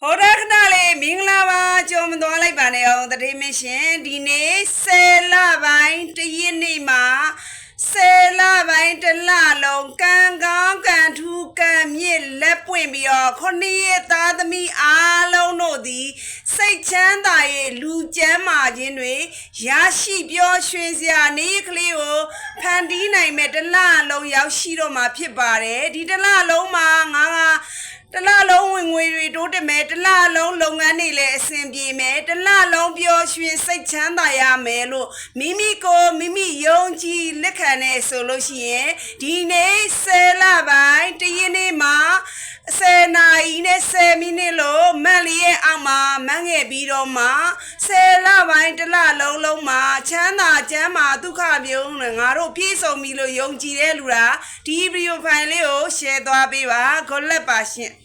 ဟိုဒါခဏလေးမင်္ဂလာပါကြုံမသွားလိုက်ပါနဲ့အောင်တတိမရှင်ဒီနေ့10လပိုင်းတရက်နေ့မှာ10လပိုင်းတစ်လလုံးကံကောင်းကံထူးကံမြင့်လက်ပွင့်ပြီးတော့ခုနှစ်ရက်သားသမီးအားလုံးတို့သည်စိတ်ချမ်းသာရဲ့လူကျမ်းမာခြင်းတွေရရှိပျော်ရွှင်စရာနေ့ကလေးကိုဖန်တီးနိုင်မဲ့တစ်လလုံးရောက်ရှိတော့မှာဖြစ်ပါတယ်ဒီတစ်လလုံးမှာငါတလလုံးဝင်ငွေတွေတိုးတက်မယ်တလလုံးလုပ်ငန်းတွေလည်းအဆင်ပြေမယ်တလလုံးပျော်ရွှင်စိတ်ချမ်းသာရမယ်လို့မိမိယုံကြည်လက်ခံနေဆိုလို့ရှိရင်ဒီနေ့10လပိုင်းတရက်နေ့မှာ10နာရီနဲ့10မိနစ်လို့မန်လေးရဲ့အောက်မှာမန်းငယ်ပြီးတော့မှ10လပိုင်းတလလုံးမှာချမ်းသာကျမ်းမာဒုက္ခမျိုးနဲ့ငါတို့ပြည့်စုံပြီလို့ယုံကြည်တဲ့လူလားဒီဗီဒီယိုဖိုင်လေးကို share သွားပေးပါ good luck ပါရှင်